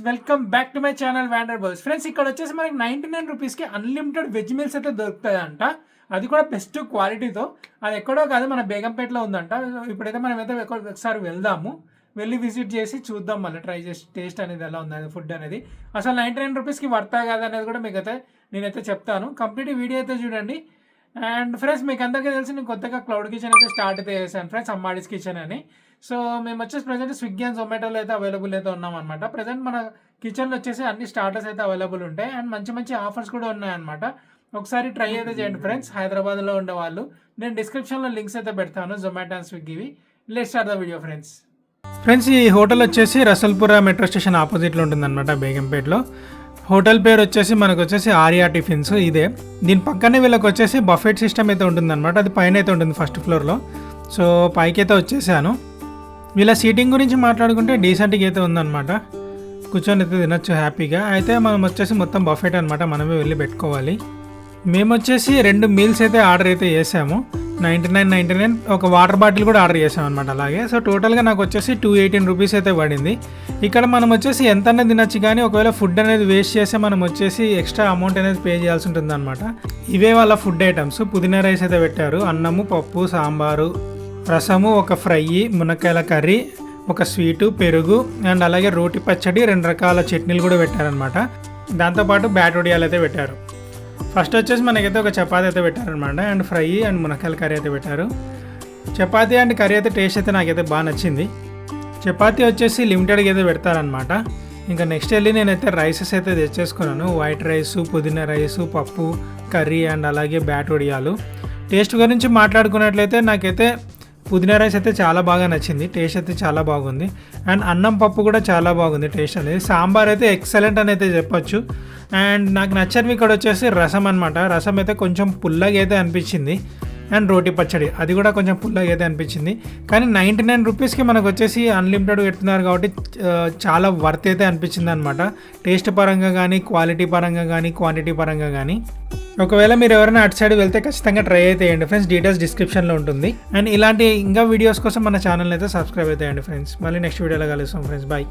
Welcome back to my channel వ్యాండర్ బర్స్. Friends ఇక్కడ వచ్చేసి మనకి 99 రూపీస్కి అన్లిమిటెడ్ వెజ్ మీల్స్ అయితే దొరుకుతాయంట. అది కూడా బెస్ట్ క్వాలిటీతో. అది ఎక్కడో కాదు, మన బేగంపేటలో ఉందంట. ఇప్పుడైతే మనం అయితే ఒకసారి వెళ్దాము, వెళ్ళి విజిట్ చేసి చూద్దాం, మళ్ళీ ట్రై చేసి టేస్ట్ అనేది ఎలా ఉంది, ఫుడ్ అనేది అసలు 99 రూపీస్కి వర్తా కాదు అనేది కూడా మీకు అయితే నేనైతే చెప్తాను. కంప్లీట్ వీడియో అయితే చూడండి. అండ్ ఫ్రెండ్స్ మీకు అందరికీ తెలిసి నేను కొత్తగా క్లౌడ్ కిచెన్ అయితే స్టార్ట్ అయితే చేశాను ఫ్రెండ్స్, అమ్మాడిస్ కిచెన్ అని. సో మేము వచ్చేసి ప్రజెంట్ స్విగ్గీ అండ్ జొమాటోలో అయితే అవైలబుల్ అయితే ఉన్నాం అనమాట. ప్రజెంట్ మన కిచెన్లో వచ్చేసి అన్ని స్టార్టర్స్ అయితే అవైలబుల్ ఉంటాయి అండ్ మంచి మంచి ఆఫర్స్ కూడా ఉన్నాయన్నమాట. ఒకసారి ట్రై అయితే చేయండి ఫ్రెండ్స్, హైదరాబాద్లో ఉండే వాళ్ళు. నేను డిస్క్రిప్షన్లో లింక్స్ అయితే పెడతాను, జొమాటో అండ్ స్విగ్గీవి. Let's start the video friends. Friends ఈ హోటల్ వచ్చేసి రసల్పుర మెట్రో స్టేషన్ ఆపోజిట్లో ఉంటుందన్నమాట, బేగంపేటలో. హోటల్ పేరు వచ్చేసి మనకు వచ్చేసి ఆర్యా టిఫిన్స్ ఇదే. దీని పక్కనే వీళ్ళకి వచ్చేసి బఫెట్ సిస్టమ్ అయితే ఉంటుందన్నమాట. అది పైన అయితే ఉంటుంది ఫస్ట్ ఫ్లోర్లో. సో పైకి అయితే వచ్చేసాను. వీళ్ళ సీటింగ్ గురించి మాట్లాడుకుంటే డీసెంట్గా అయితే ఉందన్నమాట, కూర్చొని అయితే తినొచ్చు హ్యాపీగా. అయితే మనం వచ్చేసి మొత్తం బఫెట్ అనమాట, మనమే వెళ్ళి పెట్టుకోవాలి. మేము వచ్చేసి 2 మీల్స్ అయితే ఆర్డర్ అయితే చేసాము, 99 ఒక వాటర్ బాటిల్ కూడా ఆర్డర్ చేసాం అనమాట అలాగే. సో టోటల్గా నాకు వచ్చేసి 218 రూపీస్ అయితే పడింది. ఇక్కడ మనం వచ్చేసి ఎంత అనేది తినచ్చు, కానీ ఒకవేళ ఫుడ్ అనేది వేస్ట్ చేస్తే మనం వచ్చేసి ఎక్స్ట్రా అమౌంట్ అనేది పే చేయాల్సి ఉంటుంది అనమాట. ఇవే వాళ్ళ ఫుడ్ ఐటమ్స్. పుదీనా రైస్ అయితే పెట్టారు, అన్నము, పప్పు, సాంబారు, రసము, ఒక ఫ్రై, మునక్కాయల కర్రీ, ఒక స్వీటు, పెరుగు అండ్ అలాగే రోటి పచ్చడి, 2 రకాల చట్నీలు కూడా పెట్టారనమాట. దాంతోపాటు బ్యాట్ వడియాలు అయితే పెట్టారు. ఫస్ట్ వచ్చేసి మనకైతే ఒక చపాతీ అయితే పెట్టారనమాట అండ్ ఫ్రై అండ్ మునక్కాయల కర్రీ అయితే పెట్టారు. చపాతీ అండ్ కర్రీ అయితే టేస్ట్ అయితే నాకైతే బాగా నచ్చింది. చపాతీ వచ్చేసి లిమిటెడ్గా అయితే పెడతారనమాట. ఇంకా నెక్స్ట్ వెళ్ళి నేనైతే రైసెస్ అయితే తెచ్చేసుకున్నాను, వైట్ రైసు, పుదీనా రైసు, పప్పు, కర్రీ అండ్ అలాగే బ్యాట్ వడియాలు. టేస్ట్ గురించి మాట్లాడుకున్నట్లయితే నాకైతే పుదీనా రైస్ అయితే చాలా బాగా నచ్చింది, టేస్ట్ అయితే చాలా బాగుంది. అండ్ అన్నం పప్పు కూడా చాలా బాగుంది టేస్ట్ అనేది. సాంబార్ అయితే ఎక్సలెంట్ అని అయితే చెప్పొచ్చు. అండ్ నాకు నచ్చనివి ఇక్కడ వచ్చేసి రసం అనమాట. రసం అయితే కొంచెం పుల్లగా అయితే అనిపించింది అండ్ రోటి పచ్చడి అది కూడా కొంచెం పుల్లగా అయితే అనిపించింది. కానీ 99 రూపీస్కి మనకు వచ్చేసి అన్లిమిటెడ్ పెడుతున్నారు కాబట్టి చాలా వర్త్ అయితే అనిపించింది అనమాట. టేస్ట్ పరంగా కానీ, క్వాలిటీ పరంగా కానీ, క్వాంటిటీ పరంగా కానీ. ఒకవేళ మీరు ఎవరైనా అటు సైడ్ వెళ్తే ఖచ్చితంగా ట్రై అయితే చేయండి ఫ్రెండ్స్, డీటెయిల్స్ డిస్క్రిప్షన్లో ఉంటుంది. అండ్ ఇలాంటి ఇంకా వీడియోస్ కోసం మన ఛానల్ అయితే సబ్స్క్రైబ్ అయితే చేయండి ఫ్రెండ్స్. మళ్ళీ నెక్స్ట్ వీడియోలో కలుస్తాం ఫ్రెండ్స్, బాయ్.